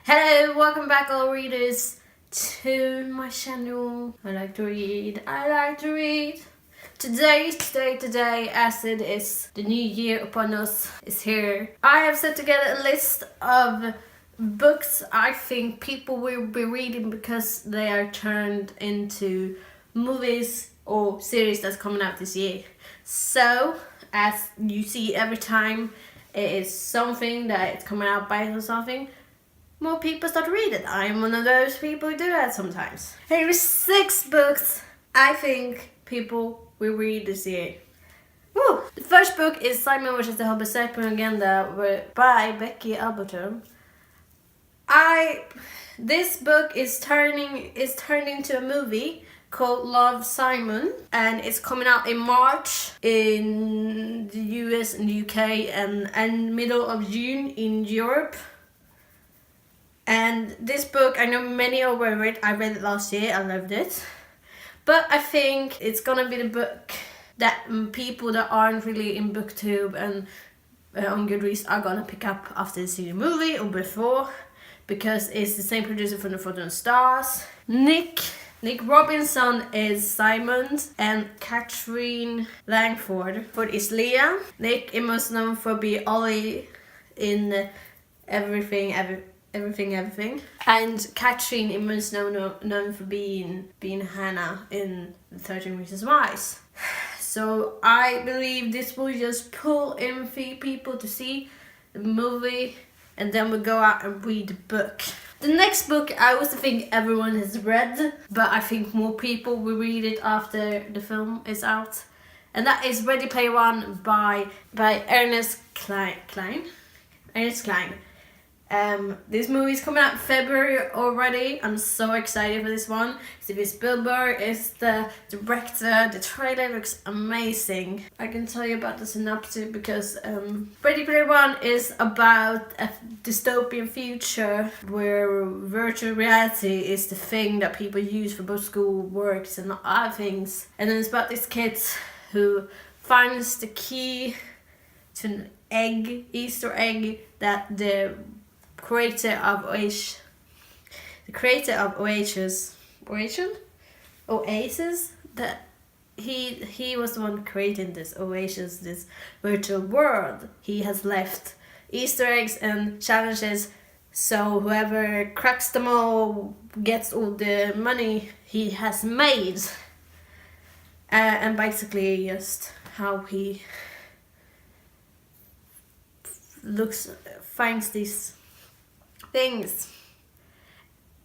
Hello, welcome back all readers to my channel. I like to read. Today, as it is the new year upon us, is here. I have set together a list of books I think people will be reading because they are turned into movies or series that's coming out this year. So, as you see every time it is something that it's coming out by or something, more people start to read it. I'm one of those people who do that sometimes. Here are 6 books I think people will read this year. Woo! The first book is Simon vs. the Hobbit Propaganda by Becky Alberton. This book is turned into a movie called Love, Simon, and it's coming out in March in the US and the UK and middle of June in Europe. And this book, I know many already read. I read it last year. I loved it. But I think it's gonna be the book that people that aren't really in booktube and on Goodreads are gonna pick up after they see the movie or before, because it's the same producer from The Fault in the Stars. Nick Robinson is Simon, and Catherine Langford is Leah. Nick is most known for being Ollie in Everything. And Catherine is most known for being Hannah in 13 Reasons Why. So I believe this will just pull in people to see the movie, and then we'll go out and read the book. The next book I also think everyone has read, but I think more people will read it after the film is out. And that is Ready Player One by Ernest Cline. This movie is coming out in February already. I'm so excited for this one. Steven Spielberg is the director. The trailer looks amazing. I can tell you about the synopsis because Ready Player One is about a dystopian future where virtual reality is the thing that people use for both school, works and other things. And then it's about this kid who finds the key to an Easter egg that the creator of Oasis, that he was the one creating this Oasis, this virtual world. He has left Easter eggs and challenges, so whoever cracks them all gets all the money he has made. And basically just how he finds these things.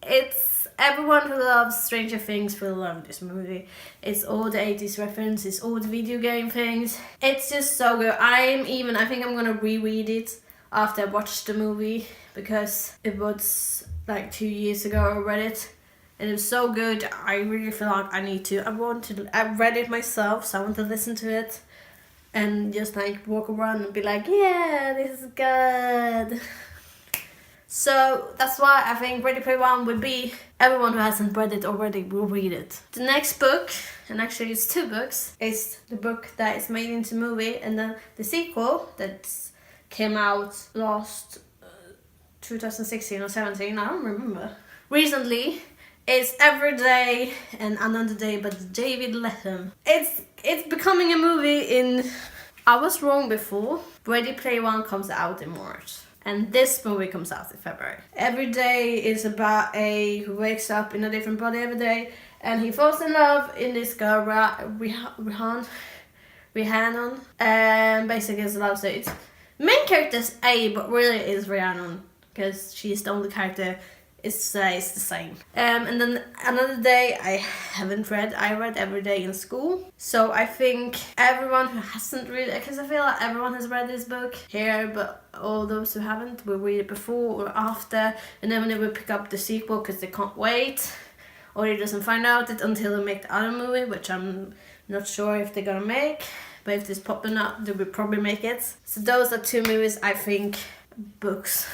It's everyone who loves Stranger Things will love this movie. It's all the 80s references, all the video game things. It's just so good. I think I'm gonna reread it after I watched the movie, because it was like 2 years ago I read it, and it was so good. I really feel like I read it myself, so I want to listen to it and just like walk around and be like, yeah, this is good. So that's why I think Ready Player One would be, everyone who hasn't read it already will read it. The next book, and actually it's 2 books, is the book that is made into movie, and then the sequel that came out last 2016 or 17, I don't remember. Recently, it's Every Day and Another Day by David Lethem. It's becoming a movie in... I was wrong before. Ready Player One comes out in March. And this movie comes out in February. Every Day is about who wakes up in a different body every day, and he falls in love in this girl, Rhiannon. And basically it's a love story. Main character is A, but really it's Rhiannon, because she's the only character. It's the same. And then Another Day I haven't read. I read Every Day in school. So I think everyone who hasn't read it, because I feel like everyone has read this book here, but all those who haven't will read it before or after, and then they will pick up the sequel because they can't wait, or they doesn't find out it until they make the other movie, which I'm not sure if they're gonna make, but if this popping up they will probably make it. So those are 2 movies I think books.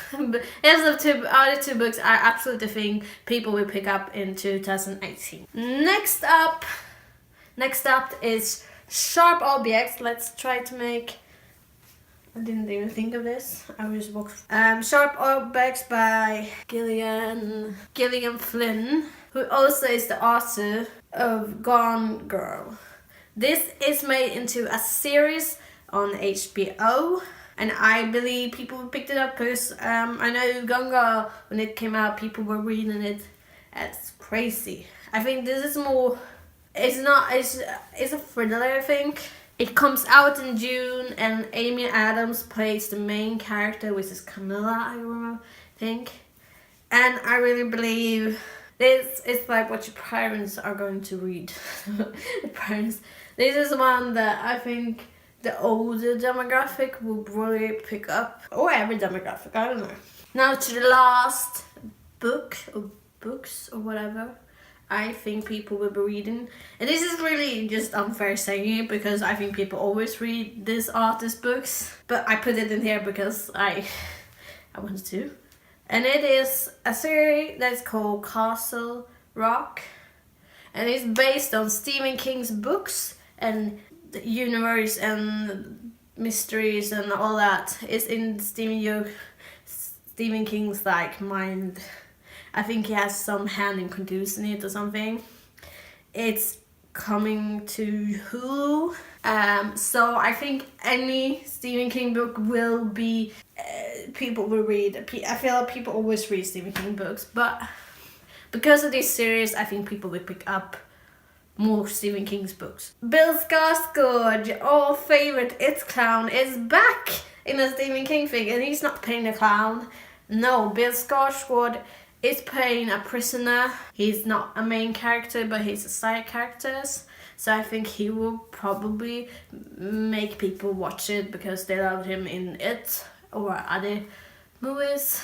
Yes, the other 2 books I absolutely think people will pick up in 2018. Next up is Sharp Objects. Let's try to make I didn't even think of this. I was walked. Sharp Objects by Gillian Flynn, who also is the author of Gone Girl. This is made into a series on HBO, and I believe people picked it up because I know Gone Girl, when it came out, people were reading it as crazy. I think this is more. It's a thriller, I think. It comes out in June, and Amy Adams plays the main character, which is Camilla, I think. And I really believe this is like what your parents are going to read. The parents. This is one that I think the older demographic will really pick up. Or every demographic, I don't know. Now to the last book, or books, or whatever, I think people will be reading. And this is really just unfair saying it, because I think people always read this author's books. But I put it in here because I wanted to. And it is a series that's called Castle Rock. And it's based on Stephen King's books, and the universe and mysteries and all that is in Stephen King's like mind. I think he has some hand in producing it or something. It's coming to Hulu. So I think any Stephen King book will be, people will read. I feel like people always read Stephen King books, but because of this series, I think people will pick up more Stephen King's books. Bill Skarsgård, your old favorite It Clown, is back in a Stephen King thing, and he's not playing a clown. No, Bill Skarsgård is playing a prisoner. He's not a main character, but he's a side character. So I think he will probably make people watch it because they loved him in It or other movies.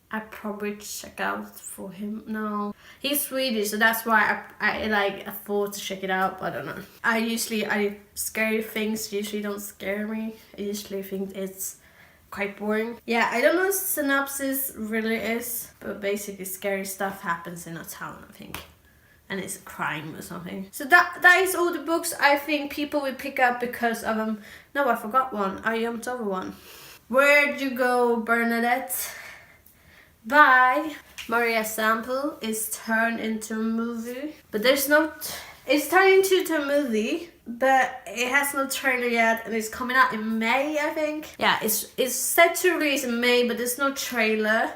I probably check out for him. No, he's Swedish, so that's why I thought to check it out. But I don't know. Scary things usually don't scare me. I usually think it's quite boring. Yeah, I don't know what synopsis really is, but basically scary stuff happens in a town, I think. And it's a crime or something. So that is all the books I think people will pick up because of them. No, I forgot one. I jumped over one. Where'd You Go, Bernadette? By Maria Sample is turned into a movie. But it's turned into a movie, but it has no trailer yet, and it's coming out in May, I think. Yeah, it's set to release in May, but there's no trailer.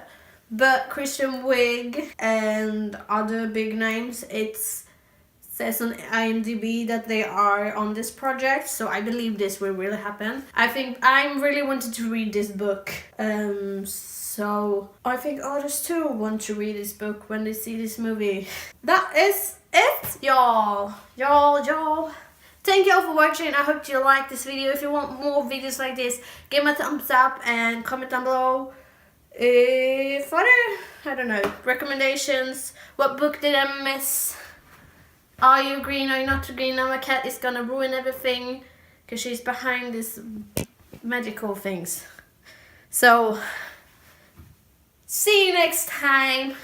But Kristen Wiig and other big names, it says on IMDb that they are on this project, so I believe this will really happen. I think I'm really wanted to read this book, so I think others too want to read this book when they see this movie. That is it, y'all. Thank you all for watching. I hope you like this video. If you want more videos like this, give me a thumbs up and comment down below. If I don't know, recommendations. What book did I miss? Are you green? Are you not green? Now my cat is gonna ruin everything because she's behind these magical things. So, see you next time.